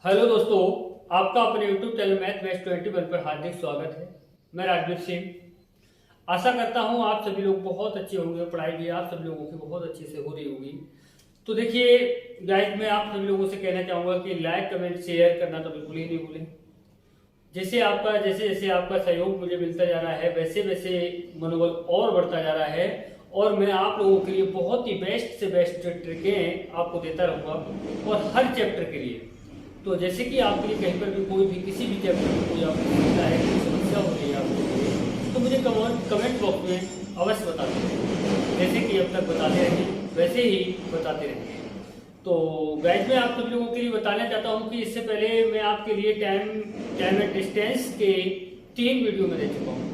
Hello दोस्तों, आपका अपने YouTube चैनल मैथ बेस्ट 21 पर हार्दिक स्वागत है। मैं राजवीर सिंह। आशा करता हूं आप सभी लोग बहुत अच्छे होंगे, पढ़ाई भी आप सभी लोगों की बहुत अच्छे से हो रही होगी। तो देखिए गाइस, मैं आप सभी लोगों से कहना चाहूंगा कि लाइक कमेंट शेयर करना तो बिल्कुल ही नहीं भूलें। जैसे जैसे आपका सहयोग मुझे मिलता जा रहा है, वैसे वैसे मनोबल और बढ़ता जा रहा है और मैं आप लोगों के लिए बहुत ही बेस्ट से बेस्ट ट्रिकें आपको देता रहूंगा और हर चैप्टर के लिए। तो जैसे कि आपके लिए कहीं पर भी कोई भी किसी भी चैप्टर में कोई आपको मिलता है, कोई समस्या हो रही है आपके लिए, तो मुझे कमेंट बॉक्स में अवश्य बता दें। जैसे कि अब तक बताते रहे वैसे ही बताते रहेंगे। तो गाइस, मैं आप सभी लोगों के लिए बताना चाहता हूं कि इससे पहले मैं आपके लिए टाइम एंड डिस्टेंस के 3 वीडियो में दे चुका हूं।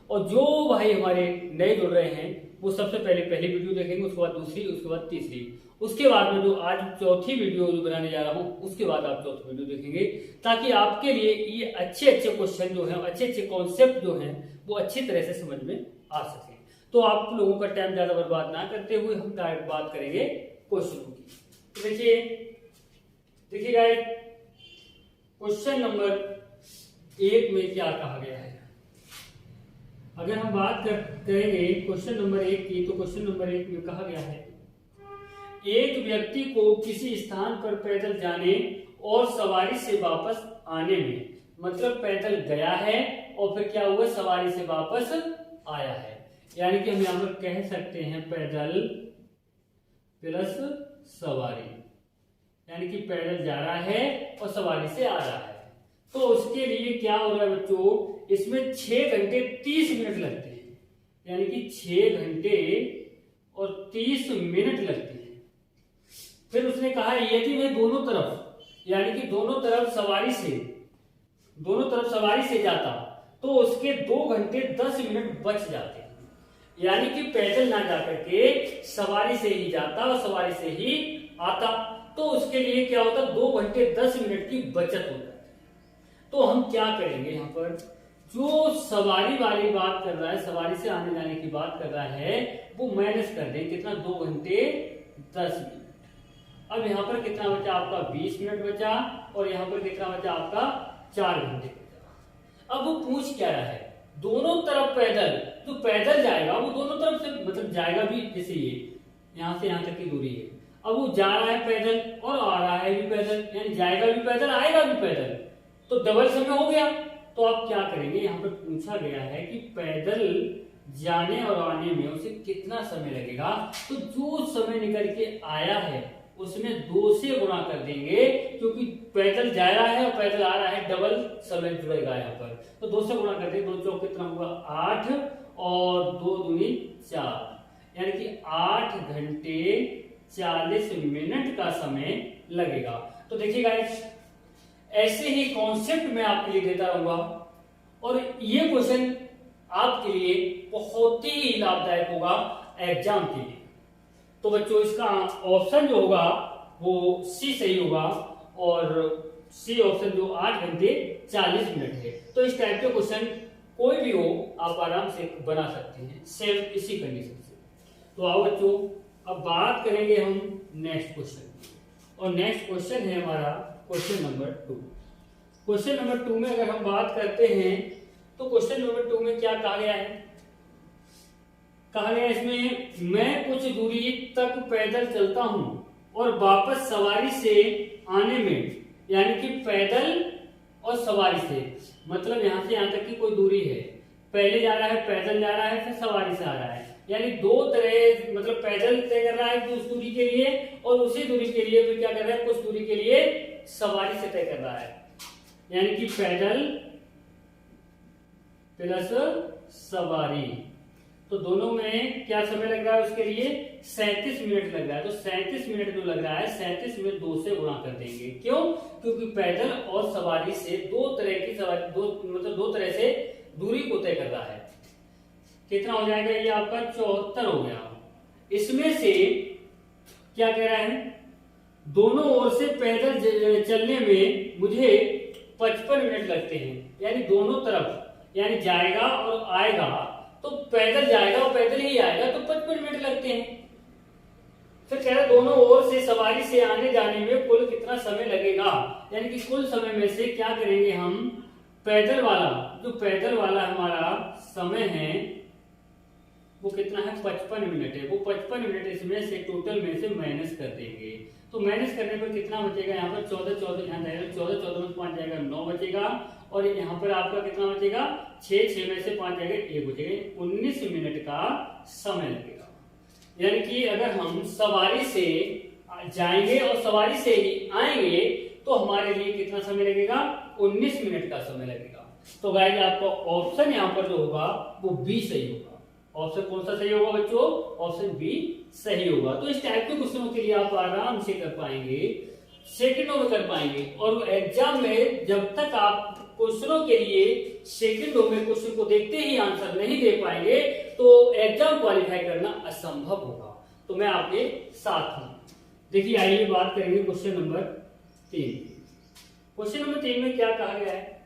और जो भाई हमारे नए जुड़ रहे हैं वो सबसे पहले पहली वीडियो देखेंगे, उसके बाद दूसरी, उसके बाद तीसरी, उसके बाद में जो आज चौथी वीडियो जो बनाने जा रहा हूं उसके बाद आप चौथी वीडियो देखेंगे, ताकि आपके लिए ये अच्छे अच्छे क्वेश्चन जो हैं, अच्छे अच्छे कॉन्सेप्ट जो हैं वो अच्छी तरह से समझ में आ सके। तो आप लोगों का टाइम ज्यादा बर्बाद ना करते हुए हम डायरेक्ट बात करेंगे क्वेश्चनों की। तो देखिए गाइस, क्वेश्चन नंबर 1 में क्या कहा गया है। अगर हम बात करेंगे क्वेश्चन नंबर 1 की, तो क्वेश्चन नंबर 1 में कहा गया है, एक व्यक्ति को किसी स्थान पर पैदल जाने और सवारी से वापस आने में, मतलब पैदल गया है और फिर क्या हुआ, सवारी से वापस आया है। यानी कि हम यहां पर कह सकते हैं पैदल प्लस सवारी, यानी कि पैदल जा रहा है और सवारी से आ रहा है। तो उसके लिए क्या हो रहा है बच्चों, इसमें 6 घंटे 30 मिनट लगते हैं, यानी कि 6 घंटे और 30 मिनट लगते हैं। फिर उसने कहा यदि मैं दोनों तरफ, यानी कि दोनों तरफ सवारी से जाता तो उसके 2 घंटे 10 मिनट बच जाते हैं। यानी कि पैदल ना जाकर के सवारी से ही जाता और सवारी से ही आता, तो उसके लिए क्या होता, 2 घंटे 10 मिनट की बचत हो जाती। तो हम क्या करेंगे, यहाँ पर जो सवारी वाली बात कर रहा है, सवारी से आने जाने की बात कर रहा है, वो माइनस कर दें, कितना, 2 घंटे 10 मिनट। अब यहाँ पर कितना बचा आपका, 20 मिनट बचा, और यहाँ पर कितना बचा आपका, 4 घंटे बचा। अब वो पूछ क्या रहा है, दोनों तरफ पैदल, जो पैदल जाएगा वो दोनों तरफ से मतलब जाएगा भी, जैसे ये यहाँ से यहाँ तक की दूरी है, अब वो जा रहा है पैदल और आ रहा है भी पैदल, यानी जाएगा भी पैदल आएगा भी पैदल, तो डबल समय हो गया। तो आप क्या करेंगे, यहाँ पर पूछा गया है कि पैदल जाने और आने में उसे कितना समय लगेगा, तो जो समय निकल के आया है उसमें 2 से गुणा कर देंगे, क्योंकि पैदल जा रहा है और पैदल आ रहा है, डबल समय जुड़ेगा यहाँ पर, तो 2 से गुणा कर देंगे। 2 चौक कितना हुआ, 8 और 2 दूनी 4, यानी कि 8 घंटे 40 मिनट का समय लगेगा। तो देखिए गाइस, ऐसे ही कॉन्सेप्ट मैं आपके लिए देता रहूंगा और ये क्वेश्चन आपके लिए बहुत ही लाभदायक होगा एग्जाम के लिए। तो बच्चों, इसका ऑप्शन जो होगा वो सी सही होगा, और सी ऑप्शन जो 8 घंटे 40 मिनट है। तो इस टाइप के क्वेश्चन कोई भी हो आप आराम से बना सकते हैं, सेम इसी कंडीशन से। तो आओ बच्चों, अब बात करेंगे हम नेक्स्ट क्वेश्चन, और नेक्स्ट क्वेश्चन है हमारा क्वेश्चन नंबर 2। क्वेश्चन नंबर 2 में अगर हम बात करते हैं, तो क्वेश्चन नंबर 2 में क्या कहा गया है, कहा गया इसमें, मैं कुछ दूरी तक पैदल चलता हूं और वापस सवारी से आने में, यानी कि पैदल और सवारी से, मतलब यहां से यहां तक की कोई दूरी है, पहले जा रहा है, पैदल जा रहा है, फिर सवारी से आ रहा है, यानी 2 तरह, मतलब पैदल तय कर रहा है कुछ दूरी के लिए, और उसी दूरी के लिए फिर क्या कर रहा है, कुछ दूरी के लिए सवारी से तय कर रहा है, यानी कि पैदल प्लस सवारी। तो दोनों में क्या समय लग रहा है उसके लिए, 37 मिनट लग रहा है। तो 37 मिनट जो लग रहा है, 37 में 2 से गुणा कर देंगे। क्यों, क्योंकि पैदल और सवारी से 2 तरह की सवारी, मतलब 2 तरह से दूरी को तय कर रहा है। कितना हो जाएगा ये आपका, 74 हो गया। इसमें से क्या कह रहा है, दोनों ओर से पैदल चलने में मुझे 55 मिनट लगते हैं, यानी दोनों तरफ, यानी जाएगा और आएगा, तो पैदल जाएगा और पैदल ही आएगा, तो 55 मिनट लगते हैं। फिर कह रहा दोनों ओर से सवारी से आने जाने में कुल कितना समय लगेगा, यानी कि कुल समय में से क्या करेंगे हम, पैदल वाला हमारा समय है वो कितना है 55 मिनट है, वो 55 मिनट इसमें से टोटल में से माइनस कर देंगे। तो माइनस करने पर कितना बचेगा, यहाँ पर 14 ध्यान रहेगा, 14 में 5 जाएगा 9 बचेगा, और यहाँ पर आपका कितना बचेगा 6 में से 5 जाएगा 1 बचेगा, 19 मिनट का समय लगेगा। यानी कि अगर हम सवारी से जाएंगे और सवारी से ही आएंगे तो हमारे लिए कितना समय लगेगा, 19 मिनट का समय लगेगा। तो गाइस आपका ऑप्शन यहाँ पर जो होगा वो बी सही होगा। ऑप्शन कौन सा सही होगा बच्चों, ऑप्शन बी सही होगा। तो इस टाइप के क्वेश्चनों के लिए आप आराम से कर पाएंगे, सेकंडों में कर पाएंगे, और एग्जाम में जब तक आप क्वेश्चनों के लिए सेकंडों में क्वेश्चन को देखते ही आंसर नहीं दे पाएंगे तो एग्जाम क्वालिफाई करना असंभव होगा। तो मैं आपके साथ हूं। देखिए आइए बात करेंगे क्वेश्चन नंबर 3। क्वेश्चन नंबर 3 में क्या कहा गया है,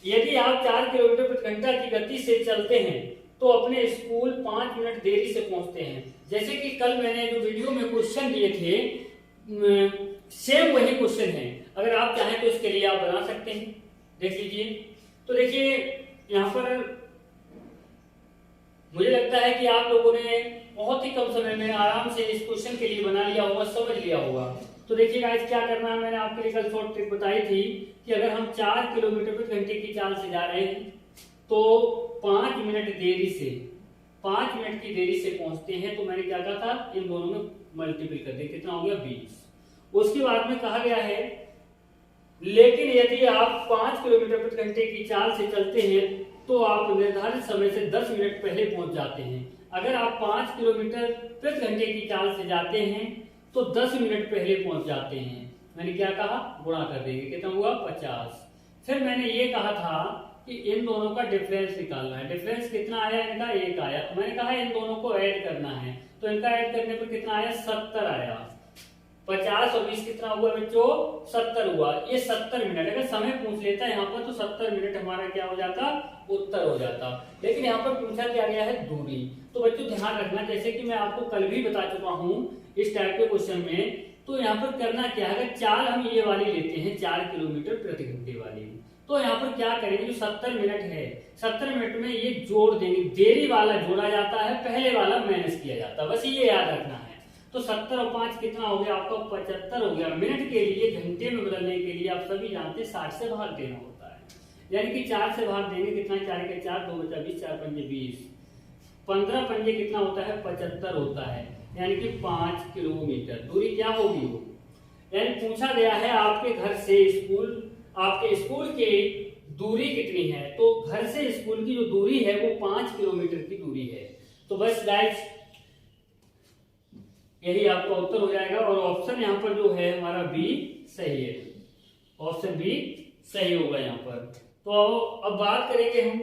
यदि आप 4 किलोमीटर प्रति घंटा की गति से चलते हैं तो अपने स्कूल 5 मिनट देरी से पहुंचते हैं। जैसे कि कल मैंने जो वीडियो में क्वेश्चन दिए थे सेम वही क्वेश्चन है, अगर आप चाहें तो इसके लिए आप बना सकते हैं, देख लीजिए। तो देखिए यहाँ पर मुझे लगता है कि आप लोगों ने बहुत ही कम समय में आराम से इस क्वेश्चन के लिए बना लिया होगा, समझ लिया होगा। तो देखिए गाइस क्या करना है, मैंने आपके लिए कल शॉर्ट ट्रिक बताई थी कि अगर हम 4 किलोमीटर प्रति घंटे की चाल से जा रहे हैं तो 5 मिनट की देरी से पहुंचते हैं, तो मैंने क्या कहा था, इन दोनों में मल्टीपल कर दिया, कितना हो गया 20। उसके बाद में कहा गया है लेकिन यदि आप 5 किलोमीटर प्रति घंटे की चाल से चलते हैं तो आप निर्धारित समय से 10 मिनट पहले पहुंच जाते हैं। अगर आप 5 किलोमीटर प्रति घंटे की चाल से जाते हैं तो 10 मिनट पहले पहुंच जाते हैं। मैंने क्या कहा, गुणा कर देंगे, कितना हुआ 50। फिर मैंने ये कहा था कि इन दोनों का डिफरेंस निकालना है। डिफरेंस कितना आया, इनका 1 आया, तो मैंने कहा इन दोनों को ऐड करना है, तो इनका ऐड करने पर कितना आया 70 आया। 50 और 20 कितना हुआ बच्चों, 70 हुआ। ये 70 मिनट, अगर समय पूछ लेता है यहाँ पर तो 70 मिनट हमारा क्या हो जाता, उत्तर हो जाता। लेकिन यहाँ पर पूछा क्या गया है, दूरी। तो बच्चों ध्यान रखना, जैसे कि मैं आपको कल भी बता चुका हूँ इस टाइप के क्वेश्चन में, तो यहाँ पर करना क्या है, चाल हम ये वाली लेते हैं 4 किलोमीटर प्रति घंटे वाली, तो यहाँ पर क्या करेंगे, जो 70 मिनट है 70 मिनट में ये जोड़ देंगे, देरी वाला जोड़ा जाता है, पहले वाला माइनस किया जाता है, बस ये याद रखना है। तो 70 और 5 कितना हो गया आपका 75 हो गया। मिनट के लिए घंटे में बदलने के लिए आप सभी जानते हैं 60 से भाग देना होता है, यानी कि 4 से भाग देंगे, कितना 4 के 4, 2 बचा 20, 4 पंजे 20, 15 पंजे कितना होता है 75 होता है, यानी कि 5 किलोमीटर दूरी क्या होगी वो। यानी पूछा गया है आपके घर से स्कूल, आपके स्कूल की दूरी कितनी है, तो घर से स्कूल की जो दूरी है वो 5 किलोमीटर की दूरी है। तो बस गाइस यही आपका उत्तर हो जाएगा, और ऑप्शन यहाँ पर जो है हमारा बी सही है, ऑप्शन बी सही होगा यहाँ पर। तो अब बात करेंगे हम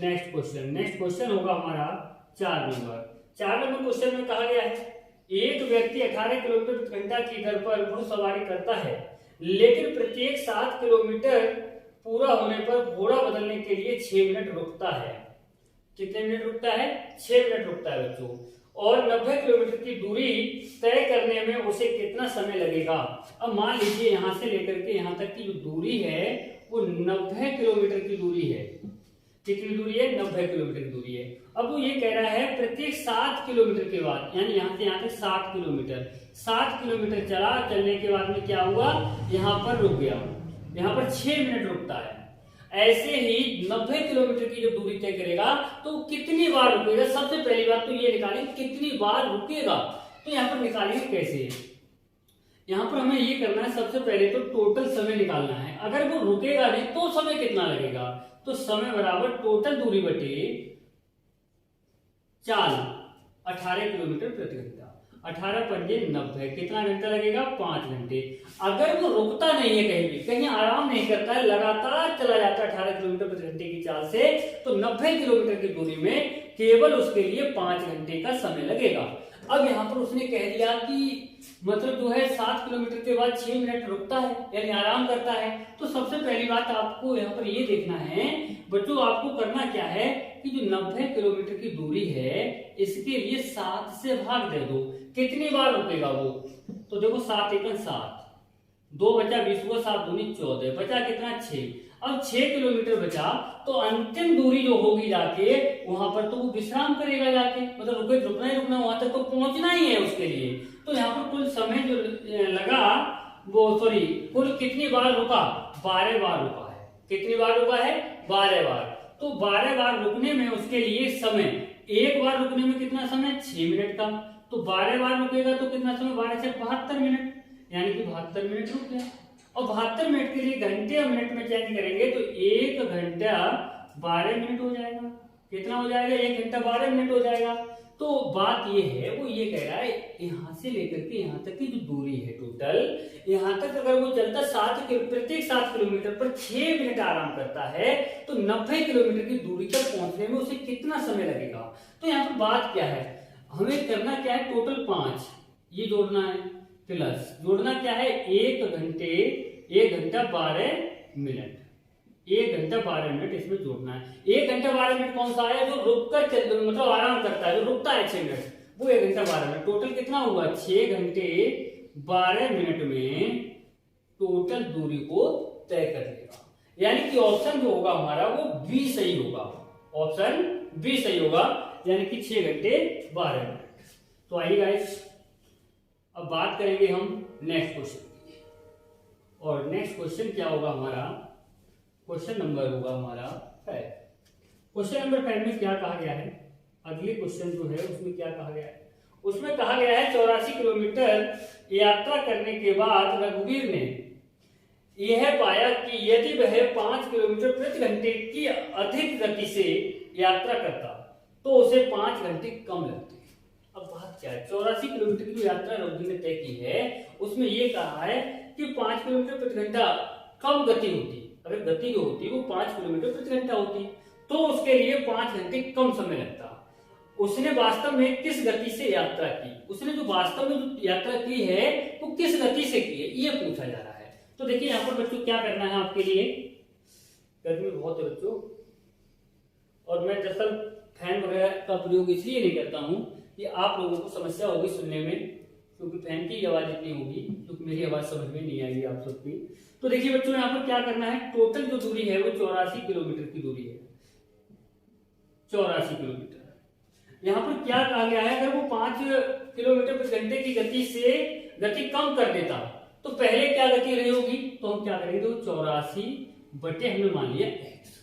नेक्स्ट क्वेश्चन। नेक्स्ट क्वेश्चन होगा हमारा 4 नंबर क्वेश्चन में कहा गया है एक व्यक्ति 18 किलोमीटर प्रति घंटा की दर पर घुड़सवारी करता है, लेकिन प्रत्येक 7 किलोमीटर पूरा होने पर घोड़ा बदलने के लिए 6 मिनट रुकता है। कितने मिनट रुकता है, 6 मिनट रुकता है बच्चों। और 90 किलोमीटर की दूरी तय करने में उसे कितना समय लगेगा। अब मान लीजिए यहां से लेकर के यहां तक की जो दूरी है वो 90 किलोमीटर की दूरी है। कितनी दूरी है, 90 किलोमीटर की दूरी है। अब वो ये कह रहा है प्रत्येक 7 किलोमीटर के बाद, यानी यहां से यहां तक 7 किलोमीटर चलने के बाद में क्या हुआ, यहां पर रुक गया, यहां पर 6 मिनट रुकता है। ऐसे ही 90 किलोमीटर की जो दूरी तय करेगा तो कितनी बार रुकेगा। सबसे पहली बात तो ये निकालेंगे कितनी बार रुकेगा, तो यहाँ पर निकालेंगे कैसे। यहाँ पर हमें ये करना है, सबसे पहले तो टोटल समय निकालना है। अगर वो रुकेगा नहीं तो समय कितना लगेगा, तो समय बराबर टोटल दूरी बटे चाल 18 किलोमीटर प्रति घंटा, 18 पंजे 90, कितना घंटा लगेगा 5 घंटे। अगर वो रुकता नहीं है कहीं भी, कहीं आराम नहीं करता है, लगातार चला जाता है 18 किलोमीटर प्रति घंटे की चाल से, तो 90 किलोमीटर की दूरी में केवल उसके लिए 5 घंटे का समय लगेगा। अब यहाँ पर उसने कह दिया कि मतलब जो है 7 किलोमीटर के बाद 6 मिनट रुकता है, यानी आराम करता है। तो सबसे पहली बात आपको यहाँ पर ये देखना है बच्चों, आपको करना क्या है कि जो 90 किलोमीटर की दूरी है इसके लिए 7 से भाग दे दो। कितनी बार रुकेगा वो? तो देखो 7 एकम 7, 2 बचा 20 हुआ, 7 दूनी 14, बचा कितना 6। अब 6 किलोमीटर बचा, तो अंतिम दूरी जो होगी जाके वहां पर तो वो विश्राम करेगा जाके, मतलब रुकना ही रुकना, वहां तक तो पहुंचना ही है उसके लिए। तो यहाँ पर कुल समय जो लगा वो कुल कितनी बार रुका? 12 बार रुका है। कितनी बार रुका है? 12 बार। तो 12 बार रुकने में उसके लिए समय, एक बार रुकने में कितना समय? 6 मिनट का। तो 12 बार रुकेगा तो कितना समय? 12 से 72 मिनट, यानी कि 72 मिनट रुक गया। और 72 मिनट के लिए घंटे और मिनट में चेंज करेंगे तो 1 घंटा 12 मिनट हो जाएगा। कितना हो जाएगा? 1 घंटा 12 मिनट हो जाएगा। तो बात ये है, वो ये कह रहा है यहां से लेकर के यहां तक की जो दूरी है टोटल, यहां तक अगर वो चलता प्रत्येक 7 किलोमीटर पर 6 मिनट आराम करता है, तो 90 किलोमीटर की दूरी तक पहुंचने में उसे कितना समय लगेगा? तो यहाँ पर बात क्या है, हमें करना क्या है? टोटल 5 ये जोड़ना है, प्लस जोड़ना क्या है? 1 घंटा 12 मिनट, 1 घंटा 12 मिनट इसमें जोड़ना है। 1 घंटा 12 मिनट कौन सा है? जो रुककर मतलब आराम करता है, जो रुकता है 6 मिनट, वो 1 घंटा 12 मिनट। टोटल कितना हुआ? 6 घंटे 12 मिनट में टोटल दूरी को तय कर लेगा। यानी कि ऑप्शन जो होगा हमारा वो बी सही होगा। ऑप्शन बी सही होगा, यानी कि 6 घंटे 12 मिनट। तो आइए गाइस, अब बात करेंगे हम नेक्स्ट क्वेश्चन की। और नेक्स्ट क्वेश्चन क्या होगा हमारा? क्वेश्चन नंबर होगा हमारा 5। क्वेश्चन नंबर 5 में क्या कहा गया है? अगले क्वेश्चन जो है उसमें क्या कहा गया है? उसमें कहा गया है 84 किलोमीटर यात्रा करने के बाद रघुवीर ने यह पाया कि यदि वह 5 किलोमीटर प्रति घंटे की अधिक गति से यात्रा करता तो उसे 5 घंटे कम लगते। अब बात क्या है? 84 किलोमीटर की यात्रा रघुवीर ने तय की है, उसमें यह कहा है कि 5 किलोमीटर प्रति घंटा कम गति होती, अगर गति जो होती वो 5 किलोमीटर प्रति घंटा होती तो उसके लिए 5 घंटे कम समय लगता। उसने वास्तव में किस गति से यात्रा की? उसने जो वास्तव में जो यात्रा की है वो किस गति से की है, ये पूछा जा रहा है। तो देखिए यहाँ पर बच्चों क्या करना है आपके लिए, गर्मी बहुत है बच्चों, और मैं दरअसल फैन वगैरह का प्रयोग इसलिए नहीं करता हूँ कि आप लोगों को समस्या होगी सुनने में, क्योंकि फैन की आवाज इतनी होगी, क्योंकि मेरी आवाज समझ में नहीं आएगी आप सबकी। तो देखिए बच्चों यहाँ पर क्या करना है, टोटल जो दूरी है वो 84 किलोमीटर की दूरी है, 84 किलोमीटर। यहाँ पर क्या कहा गया है, अगर वो 5 किलोमीटर प्रति घंटे की गति से गति कम कर देता तो पहले क्या गति रही होगी? तो हम क्या करेंगे, तो 84 बटे हमने मान लिया x।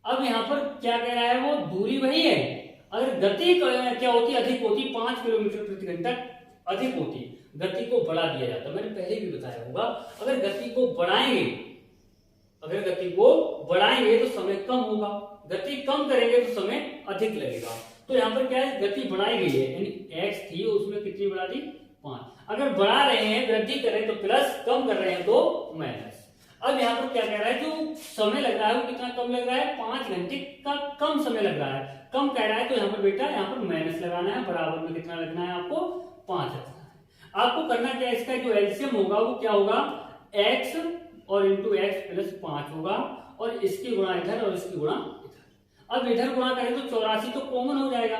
अब यहाँ पर क्या कह रहा है, वो दूरी वही है, अगर गति क्या होती, अधिक होती, 5 किलोमीटर प्रति घंटा अधिक होती, गति को बढ़ा दिया जाता। मैंने पहले भी बताया होगा, अगर गति को बढ़ाएंगे तो समय कम होगा, गति कम करेंगे तो समय अधिक लगेगा। तो यहाँ पर क्या है, गति बढ़ाई गई है, यानी x थी उसमें कितनी बढ़ा दी? 5। अगर बढ़ा रहे हैं, वृद्धि कर रहे हैं तो प्लस, कम कर रहे हैं तो माइनस। अब यहाँ पर क्या कह रहा है, जो समय लग रहा है वो कितना कम लग रहा है? 5 घंटे का कम समय लग रहा है। कम कह रहा है तो यहाँ पर बेटा यहाँ पर माइनस लगाना है, बराबर में कितना लगना है आपको? 5 लगना है। आपको करना क्या है, इसका जो एलसीएम होगा वो क्या होगा? x और इंटू एक्स प्लस 5 होगा, और इसकी गुणा इधर और इसकी गुणा इधर। अब इधर गुणा करें तो 84 तो कॉमन हो जाएगा,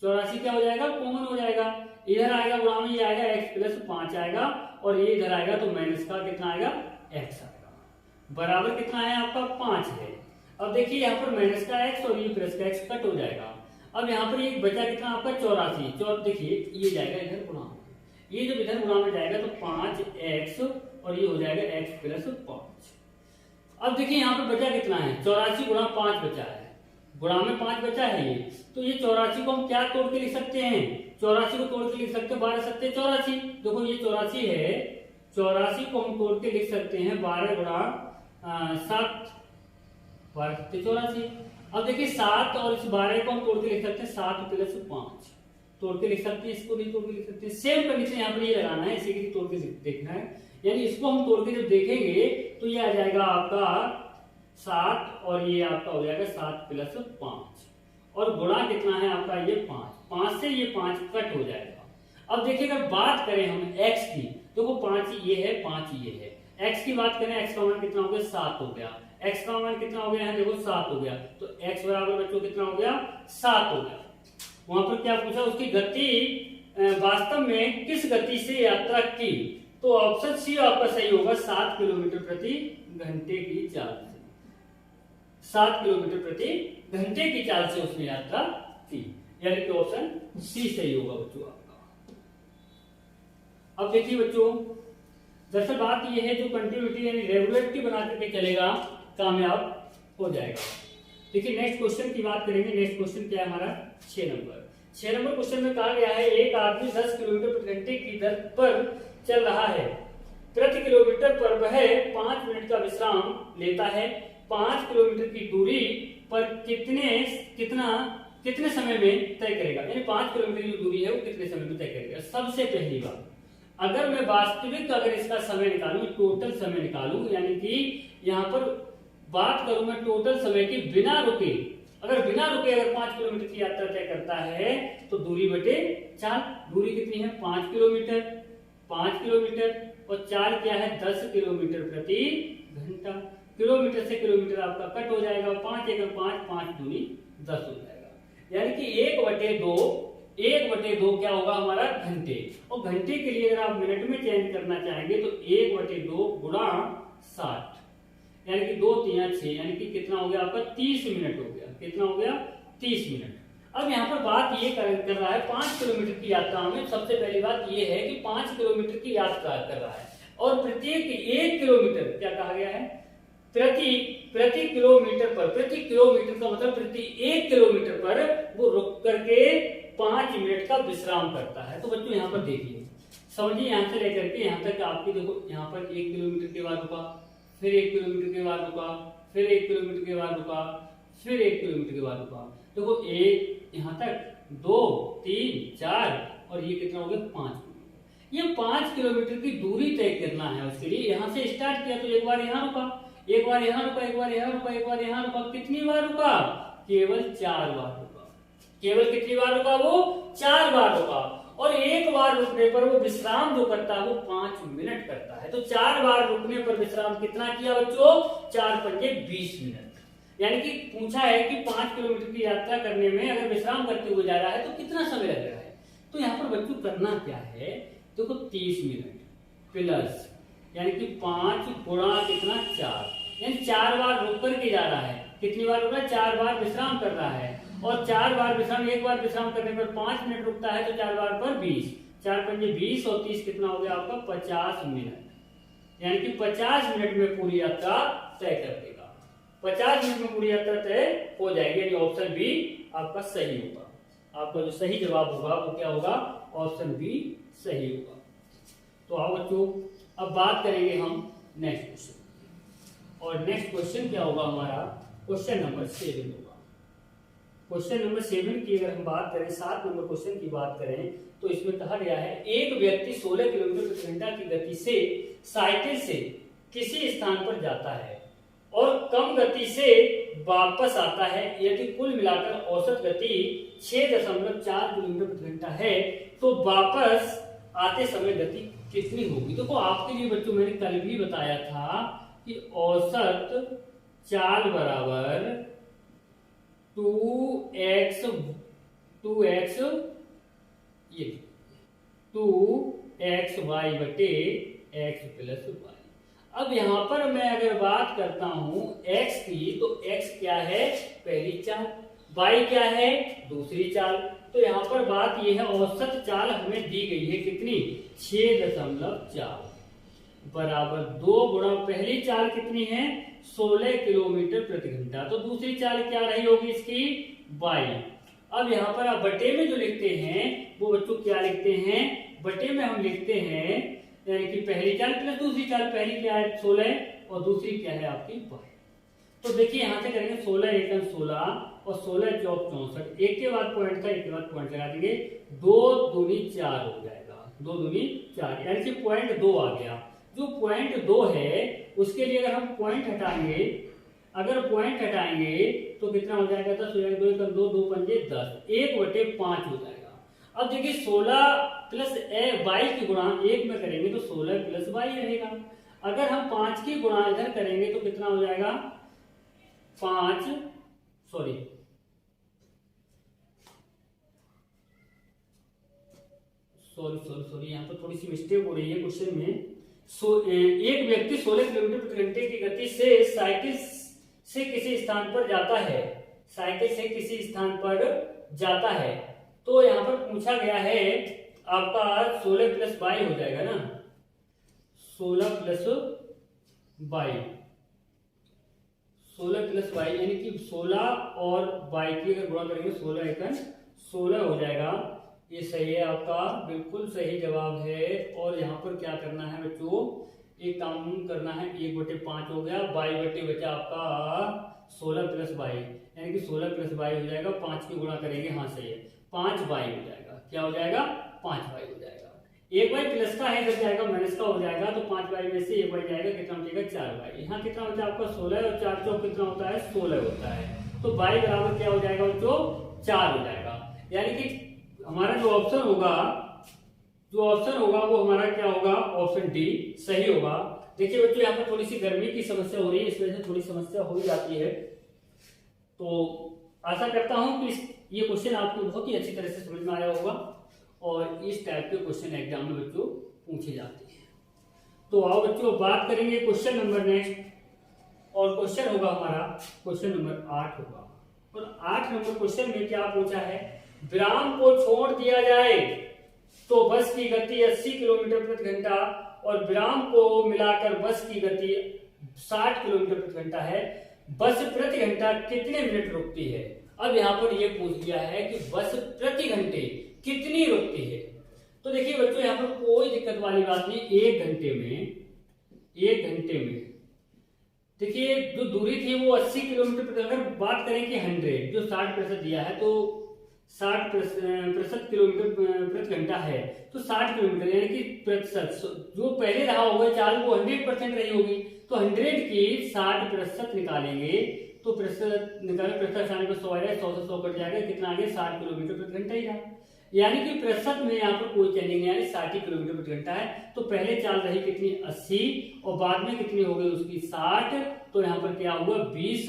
84 क्या हो जाएगा? कॉमन हो जाएगा। इधर आएगा गुणा में, ये आएगा x प्लस 5 आएगा, और ये इधर आएगा तो माइनस का कितना आएगा? x आएगा, बराबर कितना है आपका? 5 है। अब देखिए यहाँ पर माइनस का x और ये प्लस का x कट हो जाएगा। अब यहाँ पर एक बचा कितना आपका? 84। देखिए ये जाएगा इधर गुणा, ये जब इधर गुणा में जाएगा तो 5x और ये हो जाएगा x प्लस 5। अब देखिए यहाँ पर बचा कितना है? 84 गुणा 5 बचा है, गुणा में 5 बचा है ये, तो ये 84 को हम क्या तोड़ के लिख सकते हैं? 84 को तोड़ के लिख सकते हैं 12 सत्ते 84। देखो ये 84 है, 84 को हम तोड़ के लिख सकते हैं 12 गुणा 7, 12 सत्ते 84। अब देखिए 7 और इस 12 को हम तोड़ के लिख सकते हैं 7 प्लस 5, तोड़ के लिख सकते हैं, इसको नहीं तोड़ के लिख सकते हैं। सेम कंडीशन यहाँ पर ये लगाना है, इसी के तोड़ के देखना है, यानी इसको हम तोड़ के जब देखेंगे तो ये आ जाएगा आपका 7 और ये आपका हो जाएगा 7 प्लस 5, और गुणा कितना है आपका? ये 5 से ये 5 कट हो जाएगा। अब देखिए अगर बात करें हम x की, देखो 5 ये है, 5 ये है, x की बात करें, x का मान कितना हो गया? 7 हो गया। x का मान कितना हो गया है? देखो 7 हो गया, तो x बराबर बच्चों कितना हो गया? 7 हो गया। वहां पर क्या पूछा? उसकी गति वास्तव में किस गति से यात्रा की? तो ऑप्शन सी आपका सही होगा, 7 किलोमीटर प्रति घंटे की चाल से। 7 किलोमीटर प्रति घंटे की चाल से उसने यात्रा की, यानी कि ऑप्शन सी सही होगा बच्चों आपका। अब देखिए बच्चों, दरअसल बात यह है, जो कंटिन्यूटी यानी रेगुलरिटी बना करके चलेगा कामयाब हो जाएगा। देखिए नेक्स्ट क्वेश्चन की बात करेंगे। नेक्स्ट क्वेश्चन क्या है हमारा? 6 नंबर। 6 नंबर क्वेश्चन में कहा गया है, एक आदमी 10 किलोमीटर प्रति घंटे की दर पर चल रहा है। प्रति किलोमीटर पर वह 5 मिनट का विश्राम लेता है। 5 किलोमीटर की दूरी पर कितने समय में तय करेगा? यानी 5 किलोमीटर की दूरी है वो कितने समय में तय करेगा? सबसे पहली बात, अगर मैं वास्तविक अगर इसका समय निकालूं, टोटल समय निकालूं, यानी कि यहाँ पर बात करूं मैं टोटल समय की बिना रुके, अगर 5 किलोमीटर की यात्रा तय करता है तो दूरी बटे 4। दूरी कितनी है? 5 किलोमीटर। 5 किलोमीटर और 4 क्या है? 10 किलोमीटर प्रति घंटा। किलोमीटर से किलोमीटर आपका कट हो जाएगा, 5 एकड़ 5, 5 दूनी 10 हो जाएगा। यानी कि 1/2 क्या होगा हमारा? घंटे। और घंटे के लिए अगर आप मिनट में चेंज करना चाहेंगे तो 1/2 गुणा 60, यानी कि 2 3 6, यानी कि कितना हो गया आपका? 30 मिनट हो गया। कितना हो गया? 30 मिनट। अब यहाँ पर बात ये कर रहा है 5 किलोमीटर की यात्रा में। सबसे पहली बात ये है कि 5 किलोमीटर की यात्रा कर रहा है और प्रत्येक 1 किलोमीटर क्या कहा गया है? प्रति किलोमीटर पर, प्रति किलोमीटर का मतलब प्रति 1 किलोमीटर पर वो रुक करके 5 मिनट का विश्राम करता है। तो बच्चों यहाँ पर देखिए, समझिए, यहाँ से लेकर के यहाँ तक आपकी देखो, यहाँ पर 1 किलोमीटर के बाद रुका, फिर 1 किलोमीटर के बाद रुका, फिर 1 किलोमीटर के बाद रुका, फिर 1 किलोमीटर के बाद रुका। देखो 1 यहाँ तक, 2 3 4 और ये कितना हो गया? 5। ये 5 किलोमीटर की दूरी तय करना है। उसके लिए यहाँ से स्टार्ट किया तो एक बार यहाँ रुका, एक बार यहाँ रुका, एक बार यहाँ रुका, एक बार यहाँ रुका। कितनी बार रुका? केवल 4 बार रुका। केवल कितनी बार रुका? वो 4 बार रुका। और एक बार रुकने पर वो विश्राम जो करता है वो 5 मिनट करता है। तो 4 बार रुकने पर विश्राम कितना किया बच्चों? 4 पंजे 20 मिनट। यानी कि पूछा है कि 5 किलोमीटर की यात्रा करने में अगर विश्राम करते हुए जा रहा है तो कितना समय लग रहा है? तो यहाँ पर बच्चों करना क्या है? देखो 30 मिनट प्लस, यानी कि 5 गुणा कितना? 4, यानी 4 बार रुक करके जा रहा है। कितनी बार रुक रहा है? 4 बार विश्राम कर रहा है। और 4 बार विश्राम, एक बार विश्राम करने पर 5 मिनट रुकता है तो 4 बार पर 20, 4 पंजे 20 और 30 कितना हो गया आपका? 50 मिनट। यानी कि 50 मिनट में पूरी यात्रा तय कर देगा। 50 मिनट में पूरी यात्रा तय हो जाएगी, यानी ऑप्शन बी आपका सही होगा। आपका जो सही जवाब होगा वो क्या होगा? ऑप्शन बी सही होगा। तो आओ बच्चों, अब बात करेंगे हम नेक्स्ट क्वेश्चन। और नेक्स्ट क्वेश्चन क्या होगा हमारा? क्वेश्चन नंबर 7 होगा। क्वेश्चन नंबर 7 की अगर हम बात करें, 7 नंबर क्वेश्चन की बात करें तो इसमें कहा गया है, एक व्यक्ति 16 किलोमीटर प्रति घंटा की गति से साइकिल से किसी स्थान पर जाता है और कम गति से वापस आता है। यदि कुल मिलाकर औसत गति 6.4 किलोमीटर प्रति घंटा है तो वापस आते समय गति कितनी होगी? देखो आपके लिए बच्चों मैंने कल भी बताया था कि औसत चाल बराबर 2x y बटे x प्लस y। अब यहां पर मैं अगर बात करता हूं x की, तो x क्या है? पहली चाल। y क्या है? दूसरी चाल। तो यहाँ पर बात यह है, औसत चाल हमें दी गई है कितनी? 6.4 बराबर 2 गुणा पहली चाल कितनी है? 16 किलोमीटर प्रति घंटा। तो दूसरी चाल क्या रही होगी इसकी? y। अब यहाँ पर आप बटे में जो लिखते हैं वो बच्चों क्या लिखते हैं? बटे में हम लिखते हैं यानी कि पहली चाल प्लस दूसरी चाल। पहली क्या है? 16 और दूसरी क्या है आपकी? y। तो देखिए यहाँ से करेंगे 16 एकम 16 और 16 चौक 64। एक के बाद पॉइंट था, एक के बाद पॉइंट लगा देंगे। 2 दूनी 4 हो जाएगा। 2 दूनी 4, यानी कि पॉइंट 2 आ गया। जो पॉइंट 2 है उसके लिए अगर हम पॉइंट हटाएंगे, तो कितना हो जाएगा? 10 हो जाएगा। 2 एकम 2, 2 पंजे 10, 1/5 हो जाएगा। अब देखिए 16 प्लस y की गुणा 1 में करेंगे तो 16 प्लस y रहेगा। अगर हम 5 की गुणा इधर करेंगे तो कितना हो जाएगा? 5 सॉरी यहाँ पर थोड़ी सी मिस्टेक हो रही है क्वेश्चन में। एक व्यक्ति 16 किलोमीटर प्रति घंटे की गति से साइकिल से किसी स्थान पर जाता है, साइकिल से किसी स्थान पर जाता है। तो यहाँ पर पूछा गया है आपका 16 प्लस 22 हो जाएगा ना, 16 प्लस 22, 16 प्लस 22 यानी कि 16 और 22 की अगर गुणा करेंगे 16 एकन 16 हो जाएगा। ये सही है आपका, बिल्कुल सही जवाब है। और यहाँ पर क्या करना है बच्चों, एक काम करना है, 1/5 हो गया, 22 बचा आपका 16 प्लस 22 यानी कि 16 प्लस 22 हो जाएगा, 5 की गुणा करेंगे, हाँ सही है, 5/22 हो जाएगा। क्या हो जाएगा, 5/22 हो जाएगा। 1/22 प्लस का है इधर जाएगा, माइनस का हो जाएगा, तो 5/22 में से 1/22 जाएगा, कितना बचेगा 4/22। यहाँ कितना होता है आपका 16 और 4 चौक कितना होता है 16 होता है, तो 22 बराबर क्या हो जाएगा बच्चों 4 हो जाएगा। यानी कि हमारा जो ऑप्शन होगा वो हमारा क्या होगा, ऑप्शन डी सही होगा। देखिए बच्चों यहाँ पर थोड़ी सी गर्मी की समस्या हो रही है, इस वजह से थोड़ी समस्या हो जाती है। तो आशा करता हूं कि ये क्वेश्चन आपको बहुत ही अच्छी तरह से समझ में आया होगा और इस टाइप के क्वेश्चन एग्जाम में बच्चों पूछे जाते हैं। तो आओ बच्चों बात करेंगे क्वेश्चन नंबर नेक्स्ट, और क्वेश्चन होगा हमारा क्वेश्चन नंबर 8 होगा। और 8 नंबर क्वेश्चन में क्या पूछा है, विराम को छोड़ दिया जाए तो बस की गति 80 किलोमीटर प्रति घंटा और विराम को मिलाकर बस की गति 60 किलोमीटर प्रति घंटा है, बस प्रति घंटा कितने मिनट रुकती है। अब यहाँ पर यह पूछ दिया है कि बस प्रति घंटे कितनी रुकती है। तो देखिए बच्चों यहाँ पर कोई दिक्कत वाली बात नहीं, एक घंटे में देखिए जो दूरी थी वो 80 किलोमीटर प्रति, अगर बात करें कि 100 जो 60% दिया है तो 60% किलोमीटर प्रति घंटा है, तो 60 किलोमीटर यानी कि प्रतिशत जो पहले रहा होगा चाल वो 100% रही होगी, तो 100 की 60% निकालेंगे तो प्रतिशत निकालेंगे, प्रतिशत आसानी पर 100 आएगा, 100 से 100 कट जाएगा, कितना आ गया 60 किलोमीटर प्रति घंटा ही रहा। यानी कि प्रतिशत में यहाँ पर कोई चेंजिंग नहीं, यानी 60 किलोमीटर प्रति घंटा है। तो पहले चाल रही कितनी 80 और बाद में कितनी हो गई उसकी 60, तो यहाँ पर क्या हुआ 20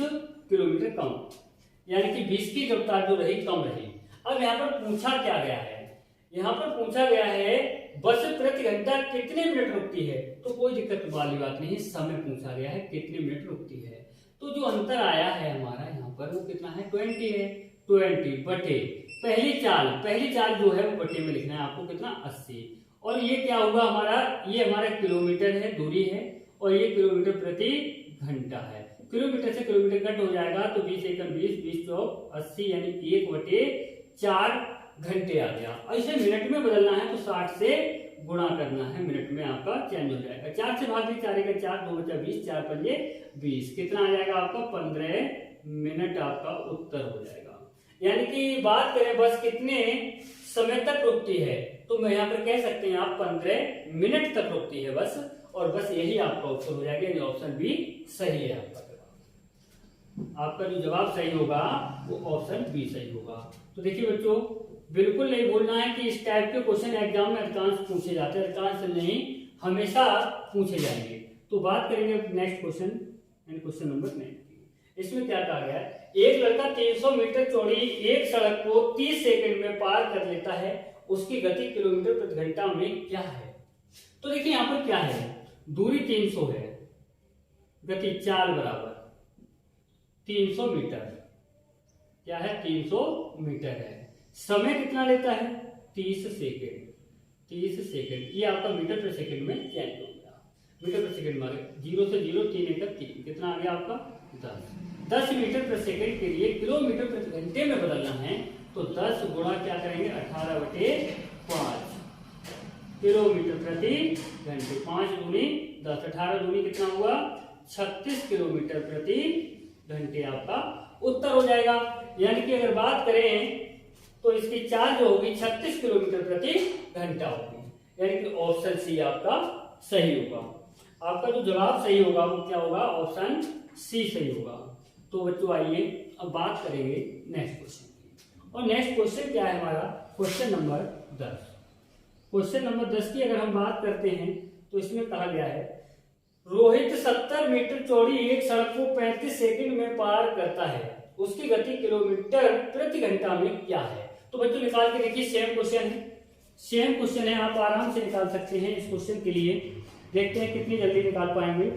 किलोमीटर कम, यानी कि 20 की रफ्तार जो रही कम रही। अब यहाँ पर पूछा क्या गया है, यहाँ पर पूछा गया है बस प्रति घंटा कितने मिनट रुकती है, तो कोई दिक्कत वाली बात नहीं, समय पूछा गया है कितने मिनट रुकती है। तो जो अंतर आया है हमारा यहाँ पर वो कितना है 20 है, 20 बटे पहली चाल जो है वो बटे में लिखना है आपको कितना 80, और ये क्या होगा हमारा, ये हमारा किलोमीटर है दूरी है और ये किलोमीटर प्रति घंटा है, किलोमीटर से किलोमीटर कट हो जाएगा तो 20 एकम 20 चौक 80 यानी 1/4 घंटे आ गया। और इसे मिनट में बदलना है तो 60 से गुणा करना है, मिनट में आपका चेंज हो जाएगा। 4 से भाग 4 का 4, 2 बचा 20, 4 पंजे 20, कितना आ जाएगा आपका 15 मिनट आपका उत्तर हो जाएगा। यानी कि बात करें बस कितने समय तक रुकती है, तो मैं यहाँ पर कह सकते हैं आप 15 मिनट तक रुकती है बस, और बस यही आपका उत्तर हो जाएगा, यानी ऑप्शन बी सही है आपका जवाब। आपका जो जवाब सही होगा वो ऑप्शन बी सही होगा। तो देखिए बच्चों बिल्कुल नहीं भूलना है कि इस टाइप के क्वेश्चन एग्जाम में अधिकांश पूछे जाते हैं, अधिकांश नहीं हमेशा पूछे जाएंगे। तो बात करेंगे नेक्स्ट क्वेश्चन, क्वेश्चन नंबर 9। इसमें क्या कहा गया है, एक लड़का 300 मीटर चौड़ी एक सड़क को 30 सेकंड में पार कर लेता है, उसकी गति किलोमीटर प्रति घंटा में क्या है। तो देखिए यहाँ पर क्या है, दूरी 300 है, गति चाल बराबर 300 मीटर, क्या है 300 मीटर है, समय कितना लेता है 30 सेकंड, 30 सेकंड, ये आपका मीटर प्रति सेकंड में चेंज हो गया, मीटर प्रति सेकंड में 0 से 0 3 एकम 3, कितना आ गया आपका 10 मीटर प्रति सेकंड के लिए किलोमीटर प्रति घंटे में बदलना है तो 10 गुणा क्या करेंगे 18/5 किलोमीटर प्रति घंटे, 5 दूनी 10, 18 दूनी कितना हुआ 36 किलोमीटर प्रति घंटे आपका उत्तर हो जाएगा। यानी कि अगर बात करें तो इसकी चाल जो होगी 36 किलोमीटर प्रति घंटा होगी, यानी कि ऑप्शन सी आपका सही होगा। आपका जो जवाब सही होगा वो क्या होगा, ऑप्शन सी सही होगा। तो बच्चों आइए अब बात करेंगे नेक्स्ट क्वेश्चन की, और नेक्स्ट क्वेश्चन क्या है हमारा क्वेश्चन नंबर 10। क्वेश्चन नंबर 10 की अगर हम बात करते हैं तो इसमें कहा गया है रोहित 70 मीटर चौड़ी एक सड़क को 35 सेकंड में पार करता है, उसकी गति किलोमीटर प्रति घंटा में क्या है। तो बच्चों निकाल के देखिए, सेम क्वेश्चन है, सेम क्वेश्चन है, आप आराम से निकाल सकते हैं इस क्वेश्चन के लिए। देखते हैं कितनी जल्दी निकाल पाएंगे।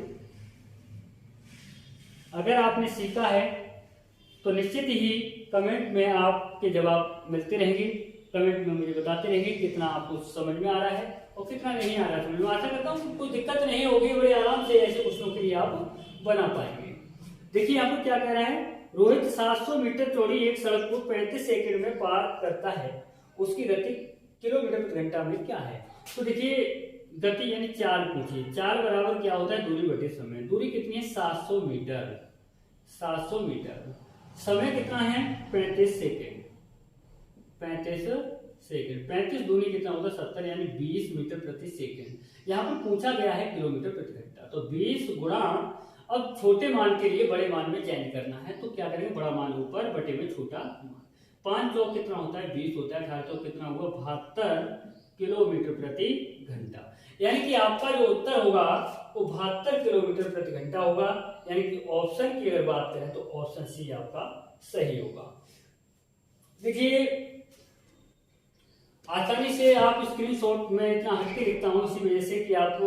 अगर आपने सीखा है तो निश्चित ही कमेंट में आपके जवाब मिलते रहेंगे, कमेंट में मुझे बताते रहेंगे कितना आपको समझ में आ रहा है और कितना नहीं आ रहा है समझ में। आशा करता हूँ कोई दिक्कत नहीं होगी, बड़े आराम से ऐसे क्वेश्चनों के लिए आप बना पाएंगे। देखिए यहाँ पर क्या कह रहा है, रोहित 700 मीटर चौड़ी एक सड़क को 35 सेकंड में पार करता है, उसकी गति किलोमीटर प्रति घंटा में क्या है। तो देखिए गति यानी चाल पूछिए, चाल बराबर क्या होता है, दूरी बटे समय। दूरी कितनी है, 700 मीटर। 700 मीटर, समय कितना है, 35 सेकेंड। 35 सेकेंड, 35 दूनी कितना होता है, 70, यानी 20 मीटर प्रति सेकेंड। यहाँ पर पूछा गया है किलोमीटर प्रति घंटा, तो 20 गुणा, अब छोटे मान के लिए बड़े मान में चेंज करना है, तो क्या करेंगे, बड़ा मान ऊपर, बटे में छोटा मान। 5 चौक कितना होता है, 20 होता है, 18 चौक कितना हुआ, 72 किलोमीटर प्रति घंटा। यानी कि आपका जो उत्तर होगा वो 72 किलोमीटर प्रति घंटा होगा। यानी कि ऑप्शन की अगर बात करें तो ऑप्शन सी आपका सही होगा। देखिए आसानी से आप स्क्रीनशॉट में इतना हटके लिखता हूं इसी वजह से कि आप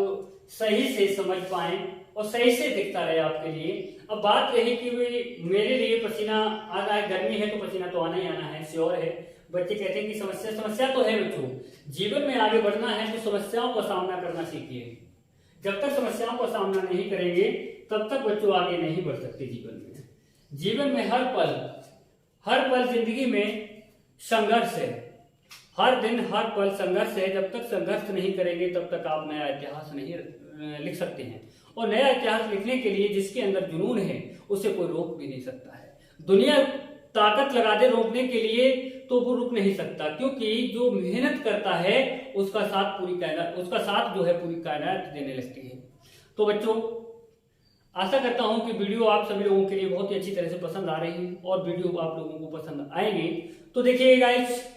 सही से समझ पाए और सही से दिखता रहे आपके लिए। अब बात रही कि मेरे लिए पसीना आ रहा है, गर्मी है तो पसीना तो आना ही आना है, श्योर है। बच्चे कहते हैं कि समस्या तो है बच्चों, जीवन में आगे बढ़ना है तो समस्याओं का सामना करना सीखिए। जब तक समस्याओं का सामना नहीं करेंगे तब तक बच्चों आगे नहीं बढ़ सकते जीवन में। जीवन में हर पल जिंदगी में संघर्ष है, हर दिन हर पल संघर्ष है। जब तक संघर्ष नहीं करेंगे तब तक आप नया इतिहास नहीं लिख सकते हैं। और नया इतिहास लिखने के लिए जिसके अंदर जुनून है उसे कोई रोक भी नहीं सकता है। दुनिया ताकत लगा दे रोकने के लिए तो वो रुक नहीं सकता, क्योंकि जो मेहनत करता है उसका साथ जो है पूरी कायनात देने लगती है। तो बच्चों आशा करता हूं कि वीडियो आप सभी लोगों के लिए बहुत ही अच्छी तरह से पसंद आ रही है और वीडियो आप लोगों को पसंद आएंगे। तो देखिए गाइस,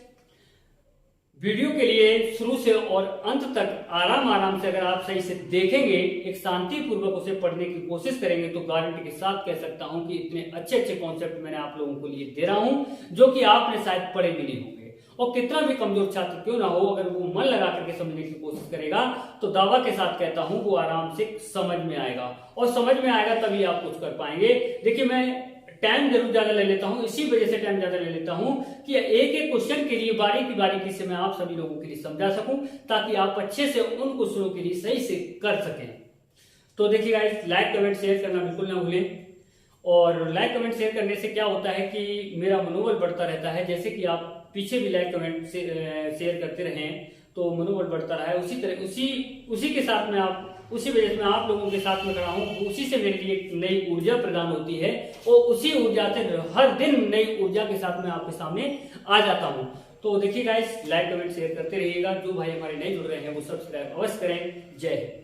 वीडियो के लिए शुरू से और अंत तक आराम से अगर आप सही से देखेंगे, एक शांति पूर्वक उसे पढ़ने की कोशिश करेंगे, तो गारंटी के साथ कह सकता हूं कि इतने अच्छे कॉन्सेप्ट मैंने आप लोगों को लिए दे रहा हूं जो कि आपने शायद पढ़े भी नहीं होंगे। और कितना भी कमजोर छात्र क्यों ना हो, अगर वो मन लगा करके समझने की कोशिश करेगा तो दावा के साथ कहता हूं वो आराम से समझ में आएगा। और समझ में आएगा तभी आप कुछ कर पाएंगे। देखिए मैं टाइम जरूर ज्यादा ले लेता हूं, इसी वजह से टाइम ज्यादा ले लेता हूं कि एक क्वेश्चन के लिए बारीकी से मैं आप सभी लोगों के लिए समझा सकूं, ताकि आप अच्छे से उन क्वेश्चनों के लिए सही से कर सकें। तो देखिए गाइस, लाइक कमेंट शेयर करना बिल्कुल ना भूलें। और लाइक कमेंट शेयर करने से क्या होता है कि मेरा मनोबल बढ़ता रहता है। जैसे कि आप पीछे भी लाइक कमेंट शेयर करते रहें तो मनोबल बढ़ता रहा है, उसी तरह उसी के साथ में आप, उसी वजह से मैं आप लोगों के साथ में खड़ा हूं, उसी से मेरे लिए एक नई ऊर्जा प्रदान होती है और उसी ऊर्जा से हर दिन नई ऊर्जा के साथ में आपके सामने आ जाता हूं। तो देखिए गाइस, लाइक कमेंट शेयर करते रहिएगा। जो भाई हमारे नए जुड़ रहे हैं वो सब्सक्राइब अवश्य करें। जय हिंद।